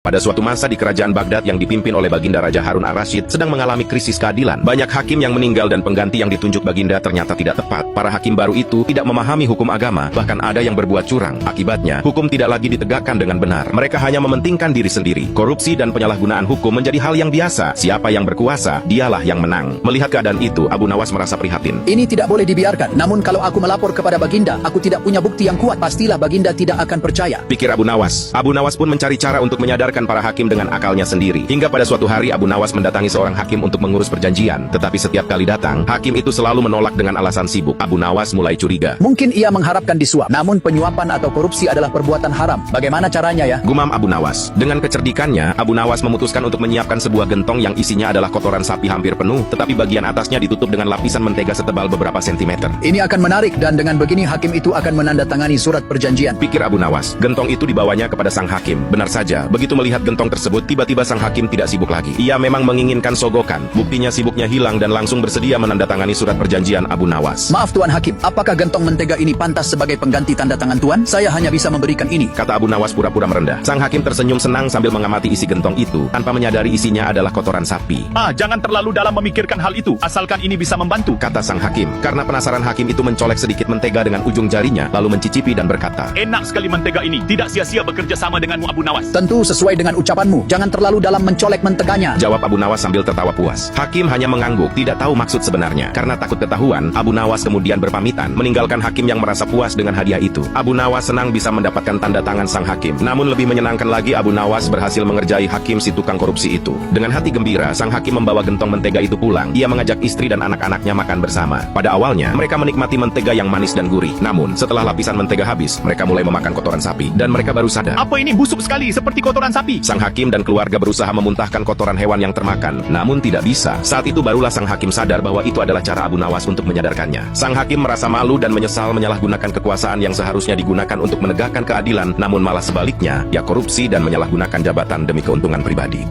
Pada suatu masa di kerajaan Baghdad yang dipimpin oleh Baginda Raja Harun ar-Rasyid sedang mengalami krisis keadilan. Banyak hakim yang meninggal dan pengganti yang ditunjuk Baginda ternyata tidak tepat. Para hakim baru itu tidak memahami hukum agama, bahkan ada yang berbuat curang. Akibatnya, hukum tidak lagi ditegakkan dengan benar. Mereka hanya mementingkan diri sendiri. Korupsi dan penyalahgunaan hukum menjadi hal yang biasa. Siapa yang berkuasa, dialah yang menang. Melihat keadaan itu, Abu Nawas merasa prihatin. Ini tidak boleh dibiarkan. Namun kalau aku melapor kepada Baginda, aku tidak punya bukti yang kuat. Pastilah Baginda tidak akan percaya, pikir Abu Nawas. Abu Nawas pun mencari cara untuk menyadarkan para hakim dengan akalnya sendiri. Hingga pada suatu hari Abu Nawas mendatangi seorang hakim untuk mengurus perjanjian. Tetapi setiap kali datang, hakim itu selalu menolak dengan alasan sibuk. Abu Nawas mulai curiga. mungkin ia mengharapkan disuap. Namun penyuapan atau korupsi adalah perbuatan haram. Bagaimana caranya ya? Gumam Abu Nawas. Dengan kecerdikannya, Abu Nawas memutuskan untuk menyiapkan sebuah gentong yang isinya adalah kotoran sapi hampir penuh, tetapi bagian atasnya ditutup dengan lapisan mentega setebal beberapa sentimeter. Ini akan menarik dan dengan begini hakim itu akan menandatangani surat perjanjian. Pikir Abu Nawas. Gentong itu dibawanya kepada sang hakim. Benar saja, begitu melihat gentong tersebut, tiba-tiba sang hakim tidak sibuk lagi. Ia memang menginginkan sogokan. Buktinya sibuknya hilang dan langsung bersedia menandatangani surat perjanjian Abu Nawas. Maaf Tuan Hakim, apakah gentong mentega ini pantas sebagai pengganti tanda tangan Tuan? Saya hanya bisa memberikan ini, kata Abu Nawas pura-pura merendah. Sang hakim tersenyum senang sambil mengamati isi gentong itu, tanpa menyadari isinya adalah kotoran sapi. Jangan terlalu dalam memikirkan hal itu, asalkan ini bisa membantu, kata sang hakim. Karena penasaran, hakim itu mencolek sedikit mentega dengan ujung jarinya, lalu mencicipi dan berkata, enak sekali mentega ini, tidak sia-sia bekerja sama denganmu Abu Nawas. Tentu sesuai dengan ucapanmu. Jangan terlalu dalam mencolek menteganya, jawab Abu Nawas sambil tertawa puas. Hakim hanya mengangguk, tidak tahu maksud sebenarnya. Karena takut ketahuan, Abu Nawas kemudian berpamitan, meninggalkan hakim yang merasa puas dengan hadiah itu. Abu Nawas senang bisa mendapatkan tanda tangan sang hakim. Namun lebih menyenangkan lagi, Abu Nawas berhasil mengerjai hakim si tukang korupsi itu. Dengan hati gembira, sang hakim membawa gentong mentega itu pulang. Ia mengajak istri dan anak-anaknya makan bersama. Pada awalnya, mereka menikmati mentega yang manis dan gurih. Namun, setelah lapisan mentega habis, mereka mulai memakan kotoran sapi. Dan mereka baru sadar, apa ini busuk sekali seperti kotoran sapi. Sang hakim dan keluarga berusaha memuntahkan kotoran hewan yang termakan, namun tidak bisa. Saat itu barulah sang hakim sadar bahwa itu adalah cara Abu Nawas untuk menyadarkannya. Sang hakim merasa malu dan menyesal menyalahgunakan kekuasaan yang seharusnya digunakan untuk menegakkan keadilan, namun malah sebaliknya, ia korupsi dan menyalahgunakan jabatan demi keuntungan pribadi.